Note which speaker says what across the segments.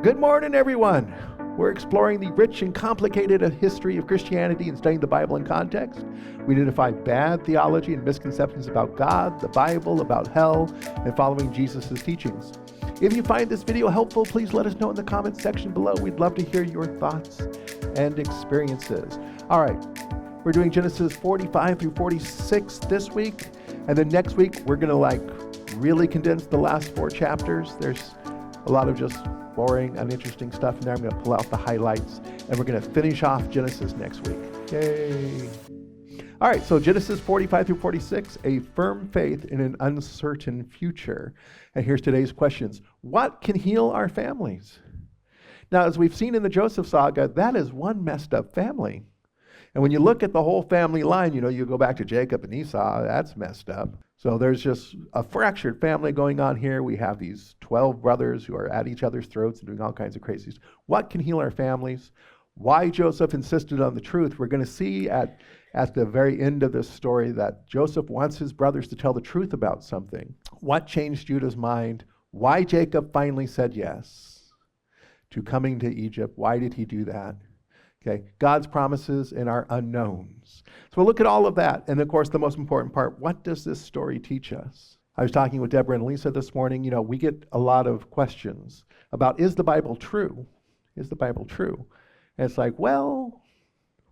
Speaker 1: Good morning, everyone. We're exploring the rich and complicated history of Christianity and studying the Bible in context. We identify bad theology and misconceptions about God, the Bible, about hell, and following Jesus' teachings. If you find this video helpful, please let us know in the comments section below. We'd love to hear your thoughts and experiences. All right, we're doing Genesis 45 through 46 this week, and then next week we're gonna really condense the last 4 chapters. There's a lot of just boring, uninteresting stuff in there. I'm going to pull out the highlights, and we're going to finish off Genesis next week. Yay! All right, so Genesis 45 through 46, a firm faith in an uncertain future. And here's today's questions. What can heal our families? Now, as we've seen in the Joseph saga, that is one messed up family. And when you look at the whole family line, you go back to Jacob and Esau, that's messed up. So there's just a fractured family going on here. We have these 12 brothers who are at each other's throats and doing all kinds of crazies. What can heal our families? Why Joseph insisted on the truth? We're going to see at the very end of this story that Joseph wants his brothers to tell the truth about something. What changed Judah's mind? Why Jacob finally said yes to coming to Egypt? Why did he do that? Okay, God's promises and our unknowns. So we'll look at all of that. And of course, the most important part, what does this story teach us? I was talking with Deborah and Lisa this morning. We get a lot of questions about, is the Bible true? Is the Bible true? And it's like, well,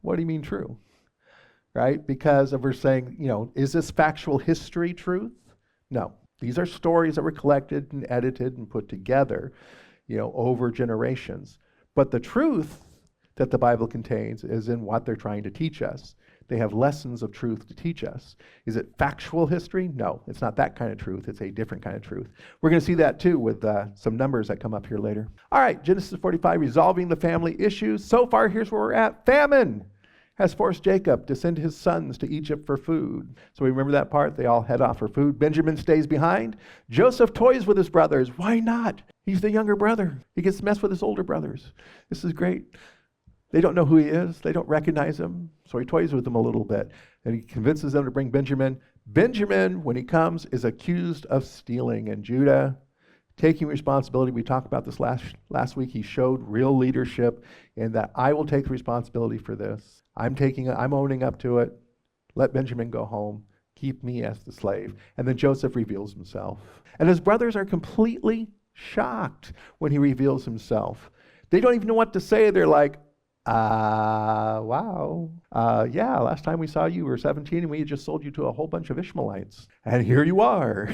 Speaker 1: what do you mean true? Right? Because if we're saying, is this factual history truth? No. These are stories that were collected and edited and put together, over generations. But the truth that the Bible contains is in what they're trying to teach us. They have lessons of truth to teach us. Is it factual history? No, it's not that kind of truth. It's a different kind of truth. We're going to see that too with some numbers that come up here later. All right, Genesis 45, resolving the family issues. So far, here's where we're at. Famine has forced Jacob to send his sons to Egypt for food. So we remember that part? They all head off for food. Benjamin stays behind. Joseph toys with his brothers. Why not? He's the younger brother. He gets to mess with his older brothers. This is great. They don't know who he is. They don't recognize him. So he toys with them a little bit. And he convinces them to bring Benjamin. Benjamin, when he comes, is accused of stealing. And Judah, taking responsibility. We talked about this last week. He showed real leadership in that I will take responsibility for this. I'm owning up to it. Let Benjamin go home. Keep me as the slave. And then Joseph reveals himself. And his brothers are completely shocked when he reveals himself. They don't even know what to say. They're like, wow. Yeah, last time we saw you, we were 17 and we had just sold you to a whole bunch of Ishmaelites. And here you are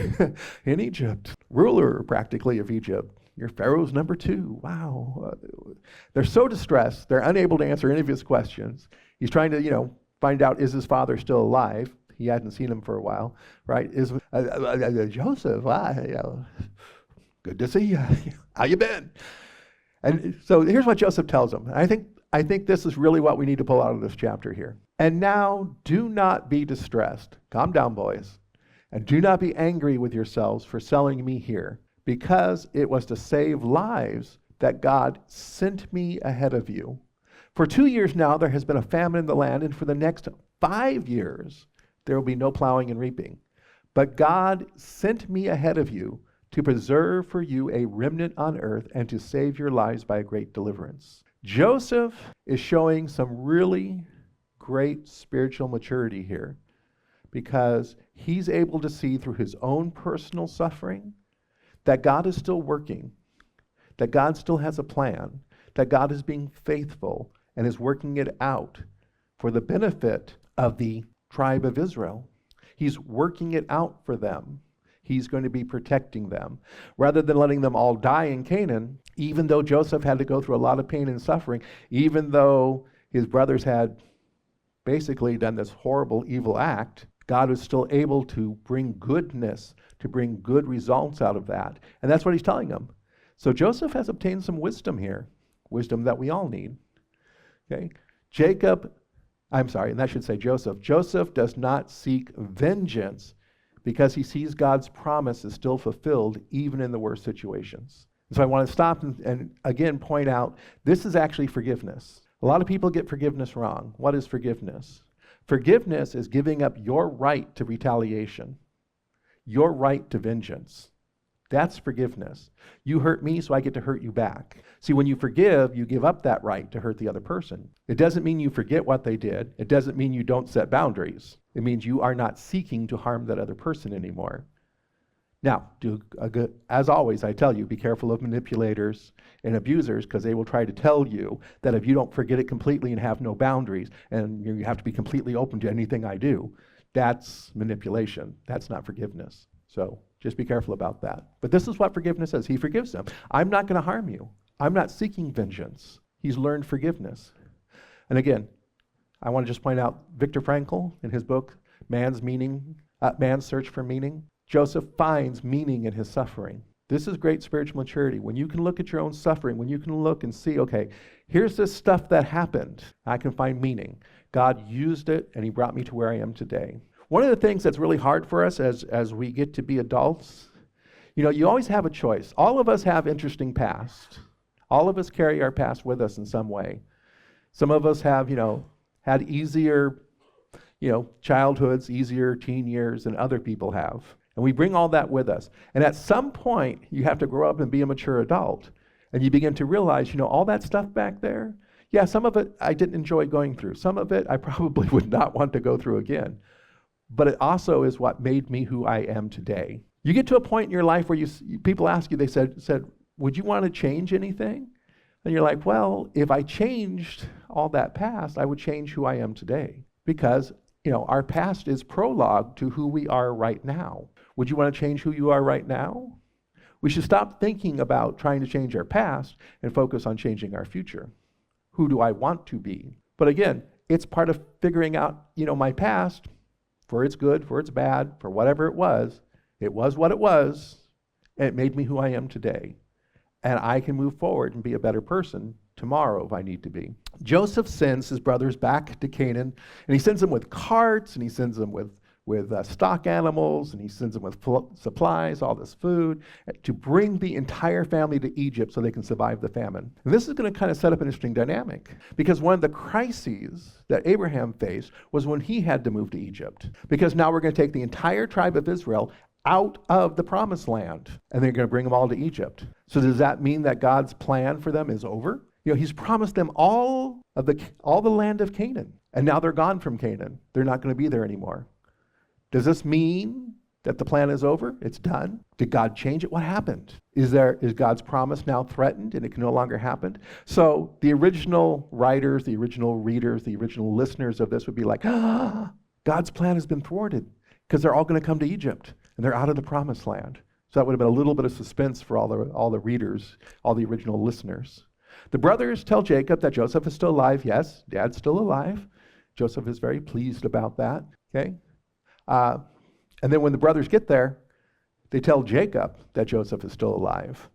Speaker 1: in Egypt, ruler practically of Egypt. You're Pharaoh's number 2. Wow. They're so distressed. They're unable to answer any of his questions. He's trying to, find out, is his father still alive? He hadn't seen him for a while, right? Is Joseph, good to see you. How you been? And so here's what Joseph tells them. I think this is really what we need to pull out of this chapter here. And now do not be distressed. Calm down, boys. And do not be angry with yourselves for selling me here, because it was to save lives that God sent me ahead of you. For 2 years now there has been a famine in the land, and for the next 5 years there will be no plowing and reaping. But God sent me ahead of you to preserve for you a remnant on earth and to save your lives by a great deliverance. Joseph is showing some really great spiritual maturity here because he's able to see through his own personal suffering that God is still working, that God still has a plan, that God is being faithful and is working it out for the benefit of the tribe of Israel. He's working it out for them. He's going to be protecting them. Rather than letting them all die in Canaan, even though Joseph had to go through a lot of pain and suffering, even though his brothers had basically done this horrible, evil act, God was still able to bring goodness, to bring good results out of that. And that's what he's telling them. So Joseph has obtained some wisdom here, wisdom that we all need. Okay? Joseph does not seek vengeance because he sees God's promise is still fulfilled even in the worst situations. So I want to stop and again point out, this is actually forgiveness. A lot of people get forgiveness wrong. What is forgiveness? Forgiveness is giving up your right to retaliation, your right to vengeance. That's forgiveness. You hurt me, so I get to hurt you back. See, when you forgive, you give up that right to hurt the other person. It doesn't mean you forget what they did. It doesn't mean you don't set boundaries. It means you are not seeking to harm that other person anymore. Now, as always, I tell you, be careful of manipulators and abusers, because they will try to tell you that if you don't forget it completely and have no boundaries, and you have to be completely open to anything I do, that's manipulation. That's not forgiveness. So just be careful about that. But this is what forgiveness is. He forgives them. I'm not going to harm you. I'm not seeking vengeance. He's learned forgiveness. And again, I want to just point out Viktor Frankl in his book, Man's Search for Meaning. Joseph finds meaning in his suffering. This is great spiritual maturity. When you can look at your own suffering, when you can look and see, okay, here's this stuff that happened. I can find meaning. God used it, and he brought me to where I am today. One of the things that's really hard for us as we get to be adults, you always have a choice. All of us have interesting past. All of us carry our past with us in some way. Some of us have, had easier, childhoods, easier teen years than other people have. And we bring all that with us. And at some point, you have to grow up and be a mature adult. And you begin to realize, all that stuff back there, yeah, some of it I didn't enjoy going through. Some of it I probably would not want to go through again. But it also is what made me who I am today. You get to a point in your life where people ask you, they said, would you want to change anything? And you're like, well, if I changed all that past, I would change who I am today. Because, our past is prologue to who we are right now. Would you want to change who you are right now? We should stop thinking about trying to change our past and focus on changing our future. Who do I want to be? But again, it's part of figuring out, my past, for its good, for its bad, for whatever it was what it was, and it made me who I am today. And I can move forward and be a better person tomorrow if I need to be. Joseph sends his brothers back to Canaan, and he sends them with carts, and he sends them with stock animals, and he sends them with supplies, all this food, to bring the entire family to Egypt so they can survive the famine. And this is going to kind of set up an interesting dynamic, because one of the crises that Abraham faced was when he had to move to Egypt. Because now we're going to take the entire tribe of Israel out of the promised land, and they're going to bring them all to Egypt. So does that mean that God's plan for them is over? He's promised them all the land of Canaan, and now they're gone from Canaan. They're not going to be there anymore. Does this mean that the plan is over? It's done? Did God change it? What happened? Is God's promise now threatened and it can no longer happen? So the original writers, the original readers, the original listeners of this would be like, God's plan has been thwarted because they're all going to come to Egypt and they're out of the promised land. So that would have been a little bit of suspense for all the readers, all the original listeners. The brothers tell Jacob that Joseph is still alive. Yes, Dad's still alive. Joseph is very pleased about that. Okay. And then when the brothers get there, they tell Jacob that Joseph is still alive.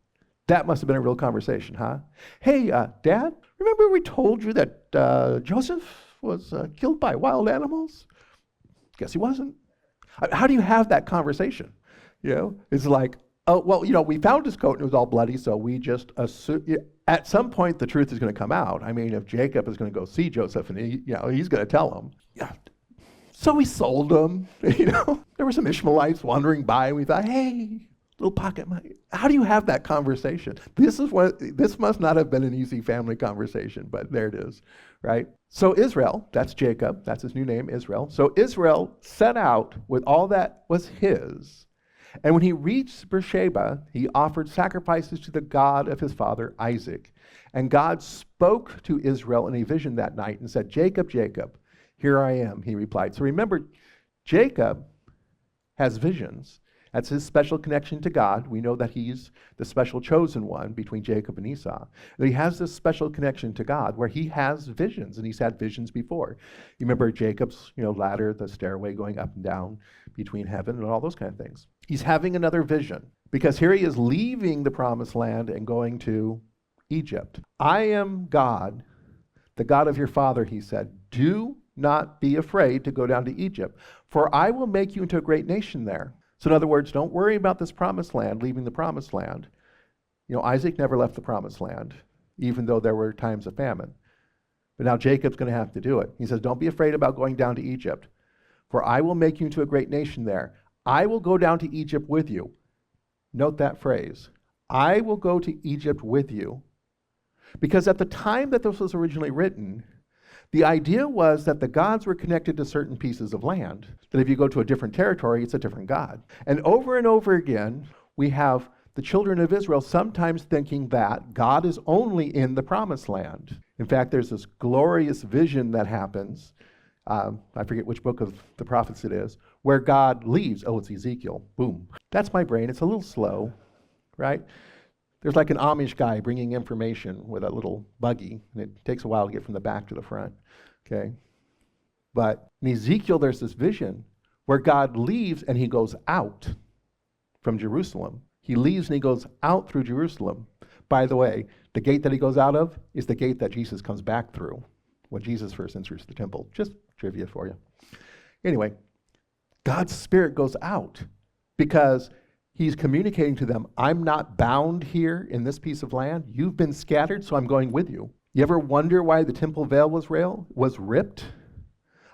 Speaker 1: That must have been a real conversation, huh? Hey, Dad, remember we told you that Joseph was killed by wild animals? Guess he wasn't. How do you have that conversation? It's like, oh, well, we found his coat and it was all bloody, so we just assume. At some point, the truth is going to come out. I mean, if Jacob is going to go see Joseph and he's going to tell him, yeah. So we sold them, There were some Ishmaelites wandering by, and we thought, hey, little pocket money. How do you have that conversation? This must not have been an easy family conversation, but there it is, right? So Israel, that's Jacob, that's his new name, Israel. So Israel set out with all that was his, and when he reached Beersheba, he offered sacrifices to the God of his father, Isaac. And God spoke to Israel in a vision that night and said, Jacob, Jacob. Here I am, he replied. So remember, Jacob has visions. That's his special connection to God. We know that he's the special chosen one between Jacob and Esau. And he has this special connection to God where he has visions, and he's had visions before. You remember Jacob's ladder, the stairway going up and down between heaven and all those kind of things. He's having another vision because here he is leaving the promised land and going to Egypt. I am God, the God of your father, he said. Do not be afraid to go down to Egypt, for I will make you into a great nation there. So in other words, don't worry about this promised land, leaving the promised land. Isaac never left the promised land, even though there were times of famine. But now Jacob's going to have to do it. He says, don't be afraid about going down to Egypt, for I will make you into a great nation there. I will go down to Egypt with you. Note that phrase. I will go to Egypt with you. Because at the time that this was originally written, the idea was that the gods were connected to certain pieces of land. That if you go to a different territory, it's a different god. And over again, we have the children of Israel sometimes thinking that God is only in the promised land. In fact, there's this glorious vision that happens, I forget which book of the prophets it is, where God leaves. Oh, it's Ezekiel. Boom. That's my brain. It's a little slow, right? There's like an Amish guy bringing information with a little buggy, and it takes a while to get from the back to the front, okay? But in Ezekiel, there's this vision where God leaves and he goes out from Jerusalem. He leaves and he goes out through Jerusalem. By the way, the gate that he goes out of is the gate that Jesus comes back through when Jesus first enters the temple. Just trivia for you. Anyway, God's Spirit goes out because he's communicating to them, I'm not bound here in this piece of land. You've been scattered, so I'm going with you. You ever wonder why the temple veil was ripped?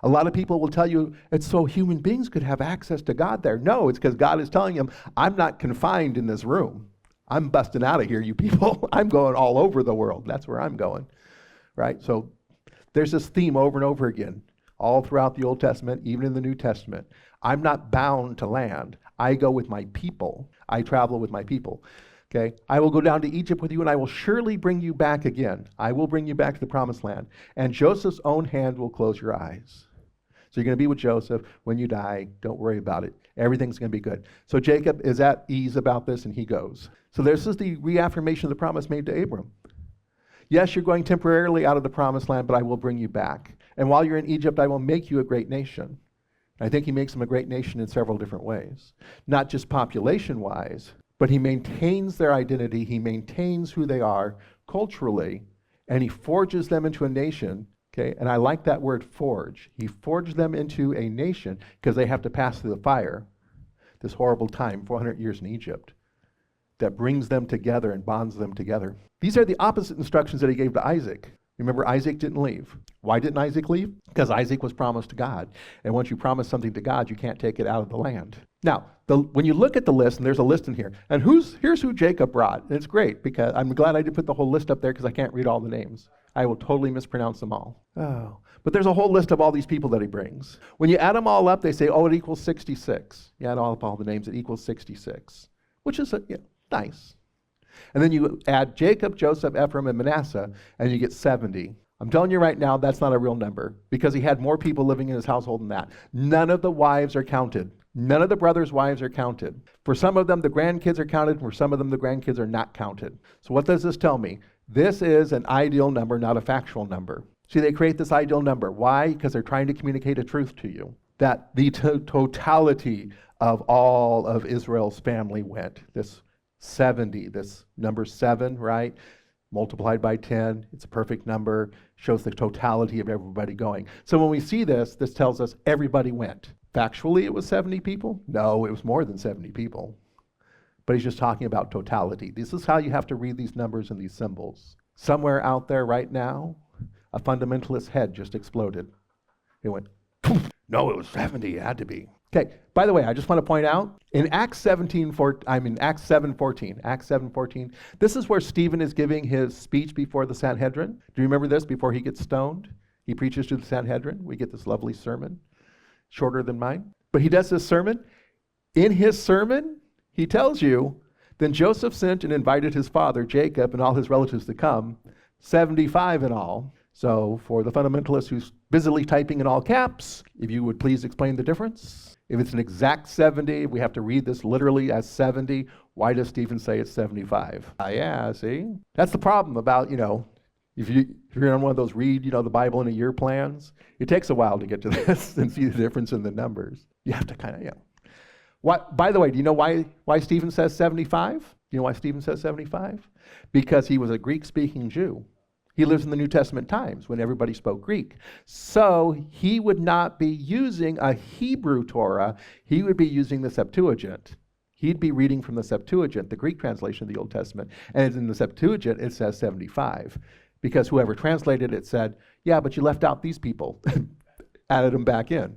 Speaker 1: A lot of people will tell you it's so human beings could have access to God there. No, it's because God is telling them, I'm not confined in this room. I'm busting out of here, you people. I'm going all over the world. That's where I'm going, right? So there's this theme over and over again, all throughout the Old Testament, even in the New Testament. I'm not bound to land. I go with my people. I travel with my people. Okay, I will go down to Egypt with you, and I will surely bring you back again. I will bring you back to the promised land. And Joseph's own hand will close your eyes. So you're going to be with Joseph. When you die, don't worry about it. Everything's going to be good. So Jacob is at ease about this, and he goes. So this is the reaffirmation of the promise made to Abram. Yes, you're going temporarily out of the promised land, but I will bring you back. And while you're in Egypt, I will make you a great nation. I think he makes them a great nation in several different ways. Not just population-wise, but he maintains their identity. He maintains who they are culturally, and he forges them into a nation. Okay, and I like that word forge. He forged them into a nation because they have to pass through the fire, this horrible time, 400 years in Egypt, that brings them together and bonds them together. These are the opposite instructions that he gave to Isaac. Remember, Isaac didn't leave. Why didn't Isaac leave? Because Isaac was promised to God. And once you promise something to God, you can't take it out of the land. Now, when you look at the list, and there's a list in here, and here's who Jacob brought. And it's great, because I'm glad I did put the whole list up there because I can't read all the names. I will totally mispronounce them all. Oh, but there's a whole list of all these people that he brings. When you add them all up, they say, oh, it equals 66. You add all the names, it equals 66, which is nice. And then you add Jacob, Joseph, Ephraim, and Manasseh, and you get 70. I'm telling you right now, that's not a real number, because he had more people living in his household than that. None of the wives are counted. None of the brothers' wives are counted. For some of them, the grandkids are counted. For some of them, the grandkids are not counted. So what does this tell me? This is an ideal number, not a factual number. See, they create this ideal number. Why? Because they're trying to communicate a truth to you, that the totality of all of Israel's family went. This 70, this number 7, right? Multiplied by 10, it's a perfect number, shows the totality of everybody going. So when we see this tells us everybody went. Factually, it was 70 people? No, it was more than 70 people. But he's just talking about totality. This is how you have to read these numbers and these symbols. Somewhere out there right now, a fundamentalist head just exploded. It went, no, it was 70, it had to be. Okay, by the way, I just want to point out, in Acts 7:14, this is where Stephen is giving his speech before the Sanhedrin. Do you remember this? Before he gets stoned, he preaches to the Sanhedrin. We get this lovely sermon, shorter than mine. But he does this sermon. In his sermon, he tells you, then Joseph sent and invited his father, Jacob, and all his relatives to come, 75 in all. So for the fundamentalist who's busily typing in all caps, if you would please explain the difference. If it's an exact 70, we have to read this literally as 70. Why does Stephen say it's 75? Yeah, see? That's the problem about, if you're on one of those read, the Bible in a year plans, it takes a while to get to this and see the difference in the numbers. You have to kind of, By the way, do you know why Stephen says 75? Do you know why Stephen says 75? Because he was a Greek-speaking Jew. He lives in the New Testament times when everybody spoke Greek. So he would not be using a Hebrew Torah. He would be using the Septuagint. He'd be reading from the Septuagint, the Greek translation of the Old Testament. And in the Septuagint, it says 75. Because whoever translated it said, yeah, but you left out these people. Added them back in.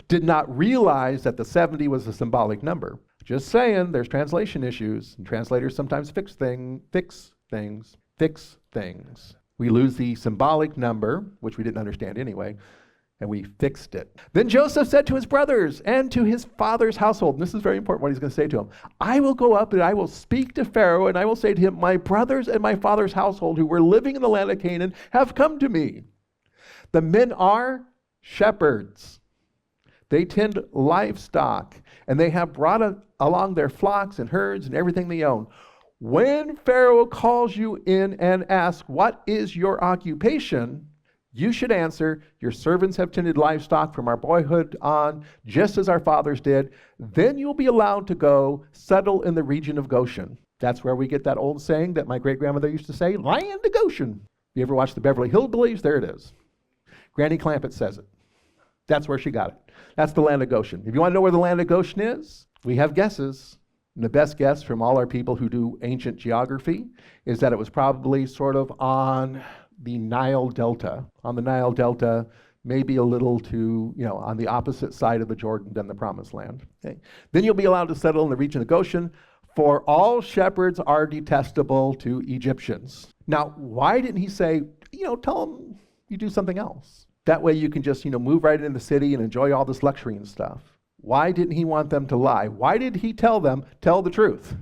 Speaker 1: Did not realize that the 70 was a symbolic number. Just saying, there's translation issues, and translators sometimes fix things. We lose the symbolic number, which we didn't understand anyway, and we fixed it. Then Joseph said to his brothers and to his father's household, and this is very important what he's going to say to them, I will go up and I will speak to Pharaoh, and I will say to him, my brothers and my father's household who were living in the land of Canaan have come to me. The men are shepherds. They tend livestock, and they have brought along their flocks and herds and everything they own. When Pharaoh calls you in and asks, what is your occupation? You should answer, your servants have tended livestock from our boyhood on, just as our fathers did. Then you'll be allowed to go settle in the region of Goshen. That's where we get that old saying that my great-grandmother used to say, land of Goshen. You ever watch the Beverly Hillbillies? There it is. Granny Clampett says it. That's where she got it. That's the land of Goshen. If you want to know where the land of Goshen is, we have guesses. And the best guess from all our people who do ancient geography is that it was probably sort of on the Nile Delta. On the Nile Delta, maybe a little to, on the opposite side of the Jordan than the Promised Land. Okay. Then you'll be allowed to settle in the region of Goshen, for all shepherds are detestable to Egyptians. Now, why didn't he say, tell them you do something else? That way you can just, move right into the city and enjoy all this luxury and stuff. Why didn't he want them to lie? Why did he tell them, tell the truth?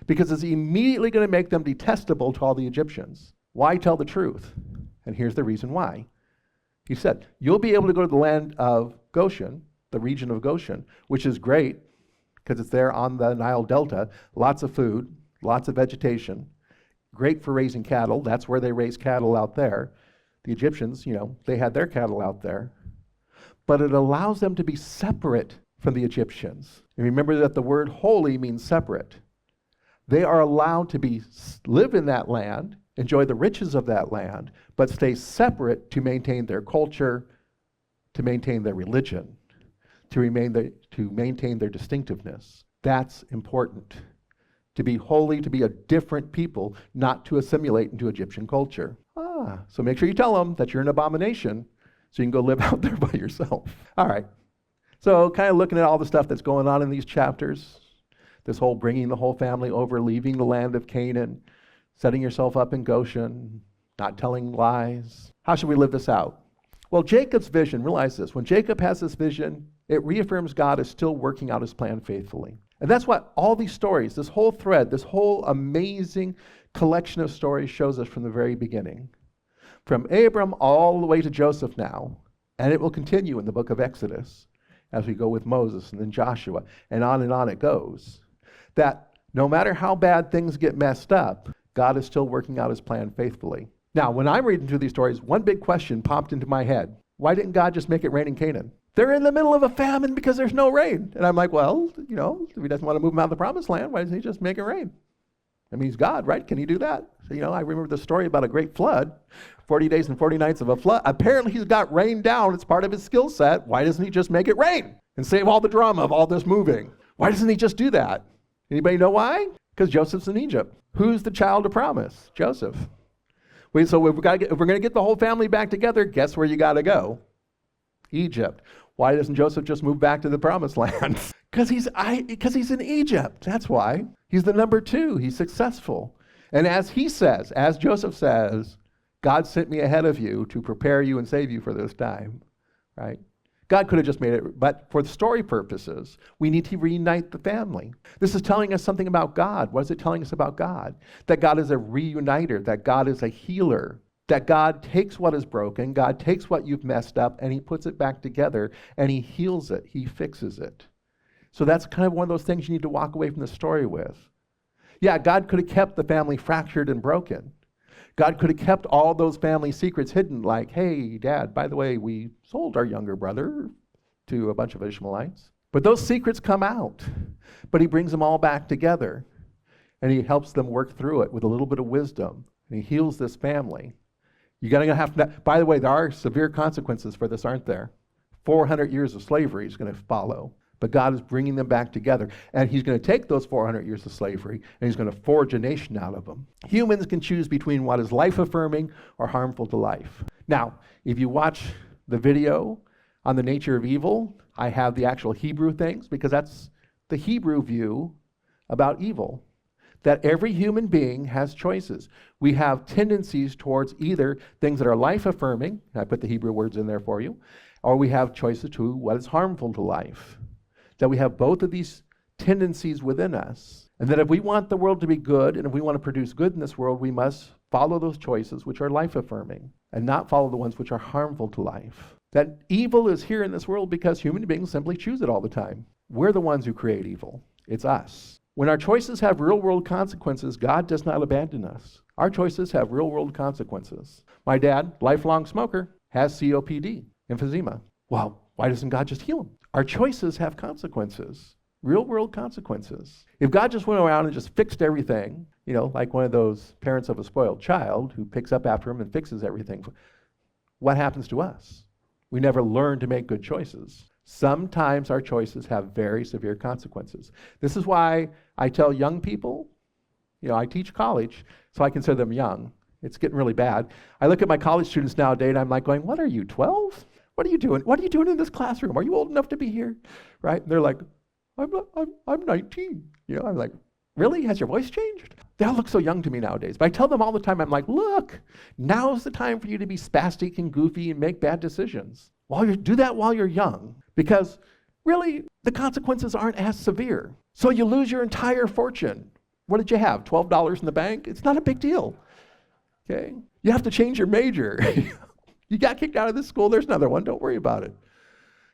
Speaker 1: Because it's immediately going to make them detestable to all the Egyptians. Why tell the truth? And here's the reason why. He said, you'll be able to go to the land of Goshen, the region of Goshen, which is great because it's there on the Nile Delta. Lots of food, lots of vegetation, great for raising cattle. That's where they raise cattle out there. The Egyptians, they had their cattle out there. But it allows them to be separate from the Egyptians. And remember that the word holy means separate. They are allowed to live in that land, enjoy the riches of that land, but stay separate to maintain their culture, to maintain their religion, to maintain their distinctiveness. That's important. To be holy, to be a different people, not to assimilate into Egyptian culture. So make sure you tell them that you're an abomination so you can go live out there by yourself. All right. So kind of looking at all the stuff that's going on in these chapters, this whole bringing the whole family over, leaving the land of Canaan, setting yourself up in Goshen, not telling lies. How should we live this out? Well, Jacob's vision, realize this, when Jacob has this vision, it reaffirms God is still working out his plan faithfully. And that's what all these stories, this whole thread, this whole amazing collection of stories shows us from the very beginning. From Abram all the way to Joseph now, and it will continue in the book of Exodus as we go with Moses and then Joshua, and on it goes, that no matter how bad things get messed up, God is still working out his plan faithfully. Now, when I'm reading through these stories, one big question popped into my head. Why didn't God just make it rain in Canaan? They're in the middle of a famine because there's no rain. And I'm like, well, if he doesn't want to move them out of the promised land, why doesn't he just make it rain? I mean, he's God, right? Can he do that? So, I remember the story about a great flood, 40 days and 40 nights of a flood. Apparently he's got rain down. It's part of his skill set. Why doesn't he just make it rain and save all the drama of all this moving? Why doesn't he just do that? Anybody know why? Because Joseph's in Egypt. Who's the child of promise? Joseph. So if we're going to get the whole family back together, guess where you got to go? Egypt. Why doesn't Joseph just move back to the promised land? Because he's in Egypt. That's why. He's the number 2. He's successful. And as Joseph says, God sent me ahead of you to prepare you and save you for this time, right? God could have just made it, but for the story purposes, we need to reunite the family. This is telling us something about God. What is it telling us about God? That God is a reuniter, that God is a healer, that God takes what is broken, God takes what you've messed up, and he puts it back together, and he heals it, he fixes it. So that's kind of one of those things you need to walk away from the story with. Yeah, God could have kept the family fractured and broken. God could have kept all those family secrets hidden, like, hey, Dad, by the way, we sold our younger brother to a bunch of Ishmaelites. But those secrets come out. But he brings them all back together, and he helps them work through it with a little bit of wisdom, and he heals this family. You're going to have to, by the way, there are severe consequences for this, aren't there? 400 years of slavery is going to follow. But God is bringing them back together. And he's going to take those 400 years of slavery, and he's going to forge a nation out of them. Humans can choose between what is life-affirming or harmful to life. Now, if you watch the video on the nature of evil, I have the actual Hebrew things, because that's the Hebrew view about evil, that every human being has choices. We have tendencies towards either things that are life-affirming, and I put the Hebrew words in there for you, or we have choices to what is harmful to life. That we have both of these tendencies within us, and that if we want the world to be good, and if we want to produce good in this world, we must follow those choices which are life-affirming, and not follow the ones which are harmful to life. That evil is here in this world because human beings simply choose it all the time. We're the ones who create evil. It's us. When our choices have real-world consequences, God does not abandon us. Our choices have real-world consequences. My dad, lifelong smoker, has COPD, emphysema. Well, why doesn't God just heal him? Our choices have consequences, real-world consequences. If God just went around and just fixed everything, like one of those parents of a spoiled child who picks up after him and fixes everything, what happens to us? We never learn to make good choices. Sometimes our choices have very severe consequences. This is why I tell young people, I teach college, so I consider them young. It's getting really bad. I look at my college students nowadays, and I'm like going, what are you, 12? What are you doing? What are you doing in this classroom? Are you old enough to be here? Right? And they're like, I'm 19. I'm like, really? Has your voice changed? They all look so young to me nowadays. But I tell them all the time, I'm like, look, now's the time for you to be spastic and goofy and make bad decisions. Do that while you're young, because really the consequences aren't as severe. So you lose your entire fortune. What did you have? $12 in the bank? It's not a big deal. Okay? You have to change your major. You got kicked out of this school, there's another one, don't worry about it.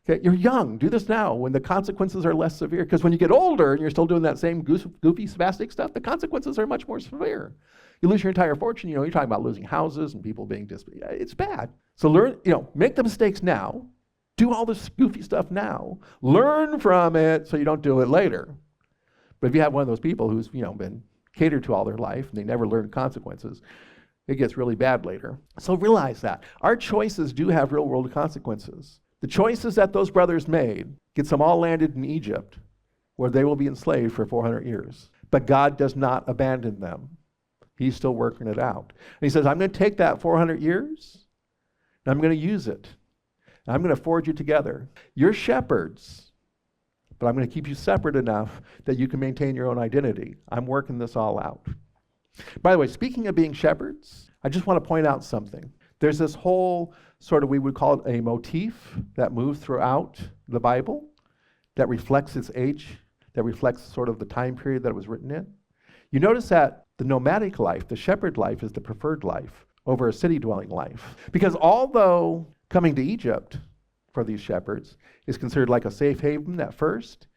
Speaker 1: Okay, you're young, do this now when the consequences are less severe, because when you get older and you're still doing that same goofy, spastic stuff, the consequences are much more severe. You lose your entire fortune, you're talking about losing houses and people being it's bad. So learn, make the mistakes now, do all this goofy stuff now, learn from it so you don't do it later. But if you have one of those people who's, been catered to all their life and they never learn consequences, it gets really bad later. So realize that. Our choices do have real world consequences. The choices that those brothers made gets them all landed in Egypt, where they will be enslaved for 400 years. But God does not abandon them. He's still working it out. And he says, I'm going to take that 400 years, and I'm going to use it. And I'm going to forge you together. You're shepherds, but I'm going to keep you separate enough that you can maintain your own identity. I'm working this all out. By the way, speaking of being shepherds, I just want to point out something. There's this whole we would call it a motif that moves throughout the Bible that reflects its age, that reflects sort of the time period that it was written in. You notice that the nomadic life, the shepherd life, is the preferred life over a city-dwelling life. Because although coming to Egypt for these shepherds is considered like a safe haven at first,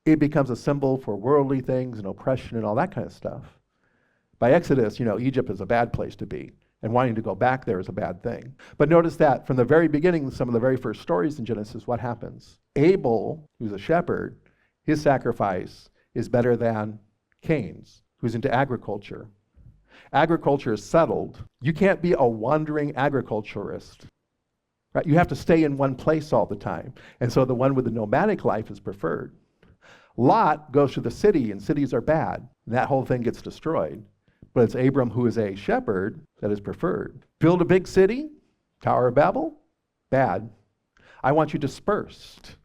Speaker 1: it becomes a symbol for worldly things and oppression and all that kind of stuff. By Exodus, Egypt is a bad place to be. And wanting to go back there is a bad thing. But notice that from the very beginning, some of the very first stories in Genesis, what happens? Abel, who's a shepherd, his sacrifice is better than Cain's, who's into agriculture. Agriculture is settled. You can't be a wandering agriculturist. Right? You have to stay in one place all the time. And so the one with the nomadic life is preferred. Lot goes to the city, and cities are bad. And that whole thing gets destroyed. But it's Abram, who is a shepherd, that is preferred. Build a big city, Tower of Babel, bad. I want you dispersed.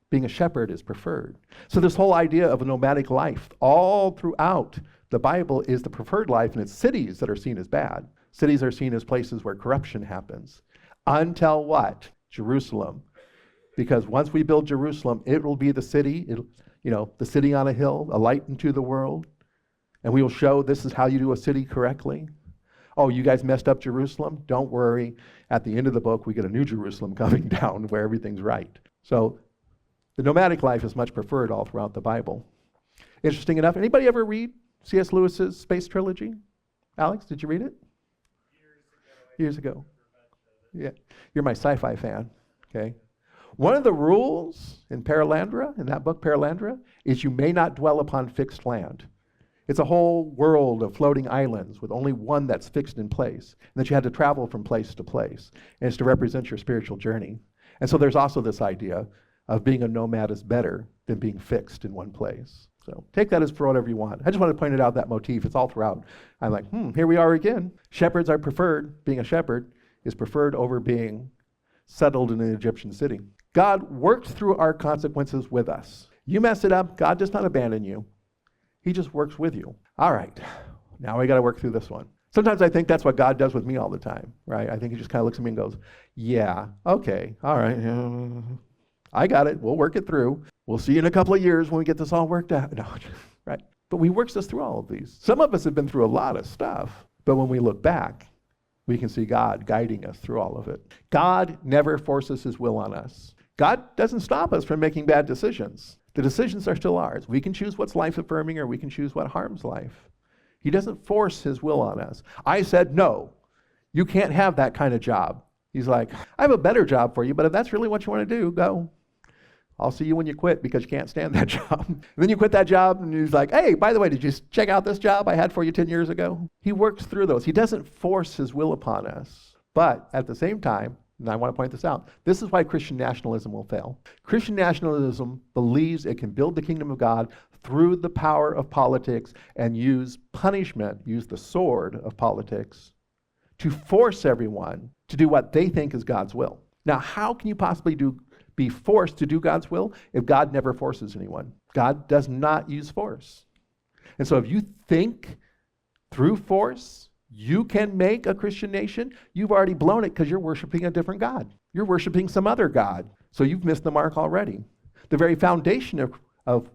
Speaker 1: Being a shepherd is preferred. So this whole idea of a nomadic life, all throughout the Bible, is the preferred life, and it's cities that are seen as bad. Cities are seen as places where corruption happens. Until what? Jerusalem. Because once we build Jerusalem, it will be the city, the city on a hill, a light into the world. And we will show this is how you do a city correctly. Oh, you guys messed up Jerusalem? Don't worry. At the end of the book, we get a new Jerusalem coming down where everything's right. So the nomadic life is much preferred all throughout the Bible. Interesting enough, anybody ever read C.S. Lewis's Space Trilogy? Alex, did you read it? Years ago. Yeah. You're my sci-fi fan, okay? One of the rules in Paralandra, in that book Paralandra, is you may not dwell upon fixed land. It's a whole world of floating islands with only one that's fixed in place, and that you had to travel from place to place, and it's to represent your spiritual journey. And so there's also this idea of being a nomad is better than being fixed in one place. So take that as for whatever you want. I just wanted to point it out, that motif. It's all throughout. I'm like, here we are again. Shepherds are preferred. Being a shepherd is preferred over being settled in an Egyptian city. God works through our consequences with us. You mess it up, God does not abandon you. He just works with you. All right, now we got to work through this one. Sometimes I think that's what God does with me all the time, right? I think he just kind of looks at me and goes, yeah, okay, all right, I got it. We'll work it through. We'll see you in a couple of years when we get this all worked out. No, right? But we works us through all of these. Some of us have been through a lot of stuff, but when we look back, we can see God guiding us through all of it. God never forces his will on us. God doesn't stop us from making bad decisions. The decisions are still ours. We can choose what's life-affirming or we can choose what harms life. He doesn't force his will on us. I said, no, you can't have that kind of job. He's like, I have a better job for you, but if that's really what you want to do, go. I'll see you when you quit because you can't stand that job. And then you quit that job and he's like, hey, by the way, did you check out this job I had for you 10 years ago? He works through those. He doesn't force his will upon us. But at the same time, and I want to point this out, this is why Christian nationalism will fail. Christian nationalism believes it can build the kingdom of God through the power of politics and use punishment, use the sword of politics to force everyone to do what they think is God's will. Now, how can you possibly be forced to do God's will if God never forces anyone? God does not use force. And so if you think through force you can make a Christian nation, you've already blown it because you're worshiping a different God. You're worshiping some other God. So you've missed the mark already. The very foundation of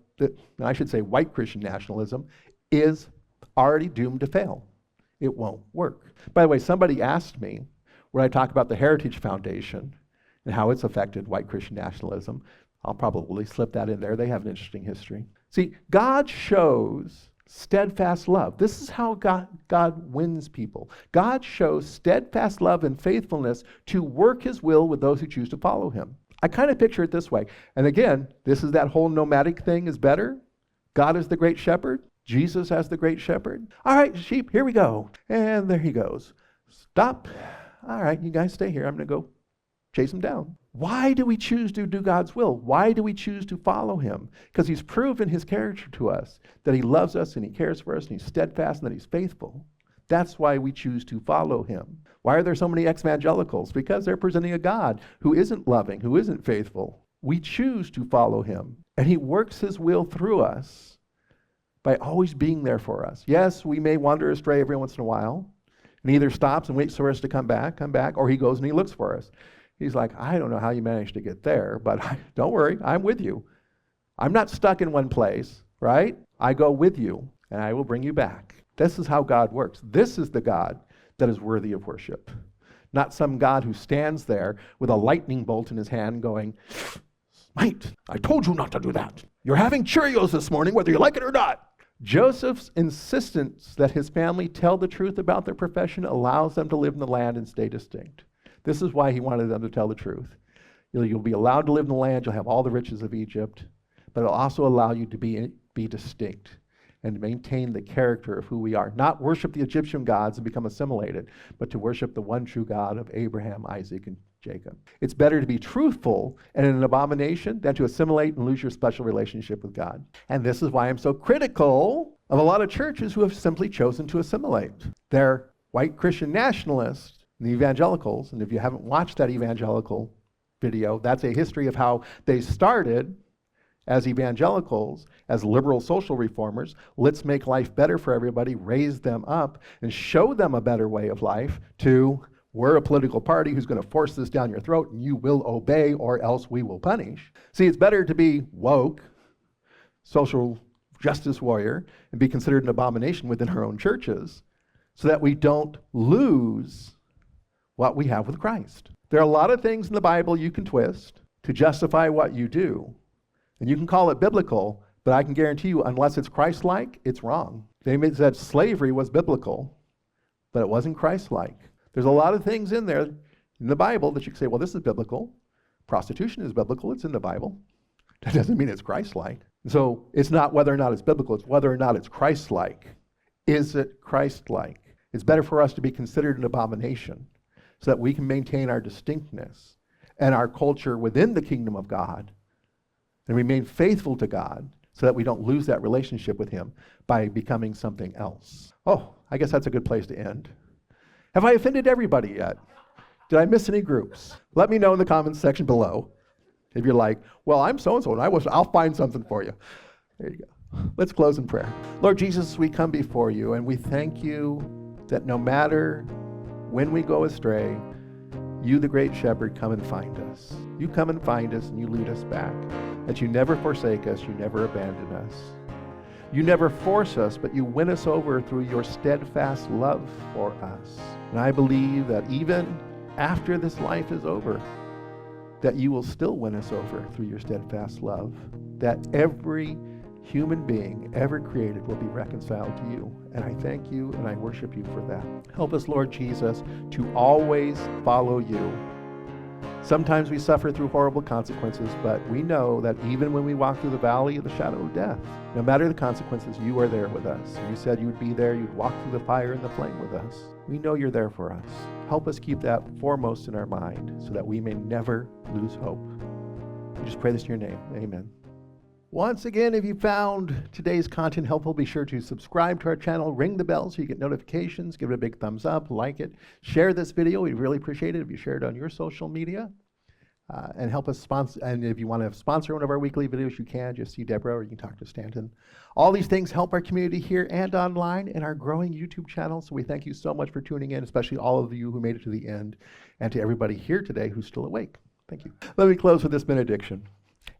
Speaker 1: I should say white Christian nationalism is already doomed to fail. It won't work. By the way, somebody asked me when I talk about the Heritage Foundation and how it's affected white Christian nationalism. I'll probably slip that in there. They have an interesting history. See, God shows steadfast love. This is how God wins people. God shows steadfast love and faithfulness to work his will with those who choose to follow him. I kind of picture it this way. And again, this is that whole nomadic thing is better. God is the great shepherd. Jesus as the great shepherd. All right, sheep, here we go. And there he goes. Stop. All right, you guys stay here. I'm going to go chase him down. Why do we choose to do God's will? Why do we choose to follow him? Because he's proven his character to us, that he loves us and he cares for us and he's steadfast and that he's faithful. That's why we choose to follow him. Why are there so many ex-evangelicals? Because they're presenting a God who isn't loving, who isn't faithful. We choose to follow him, and he works his will through us by always being there for us. Yes, we may wander astray every once in a while, and he either stops and waits for us to come back, or he goes and he looks for us. He's like, I don't know how you managed to get there, but don't worry, I'm with you. I'm not stuck in one place, right? I go with you, and I will bring you back. This is how God works. This is the God that is worthy of worship. Not some God who stands there with a lightning bolt in his hand going, Smite, I told you not to do that. You're having Cheerios this morning, whether you like it or not. Joseph's insistence that his family tell the truth about their profession allows them to live in the land and stay distinct. This is why he wanted them to tell the truth. You'll be allowed to live in the land, you'll have all the riches of Egypt, but it'll also allow you to be distinct and to maintain the character of who we are. Not worship the Egyptian gods and become assimilated, but to worship the one true God of Abraham, Isaac, and Jacob. It's better to be truthful and an abomination than to assimilate and lose your special relationship with God. And this is why I'm so critical of a lot of churches who have simply chosen to assimilate. They're white Christian nationalists, the evangelicals, and if you haven't watched that evangelical video, that's a history of how they started as evangelicals, as liberal social reformers. Let's make life better for everybody, raise them up, and show them a better way of life, to we're a political party who's going to force this down your throat and you will obey or else we will punish. See, it's better to be woke, social justice warrior, and be considered an abomination within our own churches so that we don't lose what we have with Christ. There are a lot of things in the Bible you can twist to justify what you do. And you can call it biblical, but I can guarantee you, unless it's Christ-like, it's wrong. They said slavery was biblical, but it wasn't Christ-like. There's a lot of things in there in the Bible that you can say, well, this is biblical. Prostitution is biblical. It's in the Bible. That doesn't mean it's Christ-like. So it's not whether or not it's biblical. It's whether or not it's Christ-like. Is it Christ-like? It's better for us to be considered an abomination so that we can maintain our distinctness and our culture within the kingdom of God and remain faithful to God so that we don't lose that relationship with him by becoming something else. Oh, I guess that's a good place to end. Have I offended everybody yet? Did I miss any groups? Let me know in the comments section below. If you're like, well, I'm so-and-so, and I'll find something for you. There you go. Let's close in prayer. Lord Jesus, we come before you, and we thank you that no matter when we go astray, you, the great shepherd, come and find us. You come and find us, and you lead us back. That you never forsake us, you never abandon us. You never force us, but you win us over through your steadfast love for us. And I believe that even after this life is over, that you will still win us over through your steadfast love. That every human being ever created will be reconciled to you. And I thank you and I worship you for that. Help us, Lord Jesus, to always follow you. Sometimes we suffer through horrible consequences, but we know that even when we walk through the valley of the shadow of death, no matter the consequences, you are there with us. You said you would be there, you'd walk through the fire and the flame with us. We know you're there for us. Help us keep that foremost in our mind so that we may never lose hope. We just pray this in your name. Amen. Once again, if you found today's content helpful, be sure to subscribe to our channel, ring the bell so you get notifications, give it a big thumbs up, like it, share this video. We'd really appreciate it if you share it on your social media. And help us sponsor, and if you want to sponsor one of our weekly videos, you can. Just see Deborah or you can talk to Stanton. All these things help our community here and online and our growing YouTube channel. So we thank you so much for tuning in, especially all of you who made it to the end, and to everybody here today who's still awake. Thank you. Let me close with this benediction.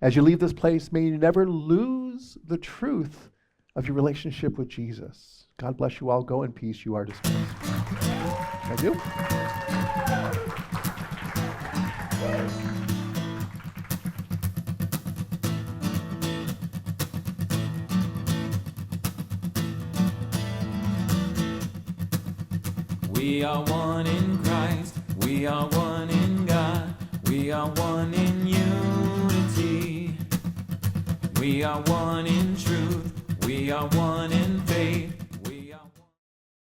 Speaker 1: As you leave this place, may you never lose the truth of your relationship with Jesus. God bless you all. Go in peace. You are dismissed. Thank you.
Speaker 2: We are one in Christ, we are one in God, we are one in unity. We are one in truth, we are one in faith,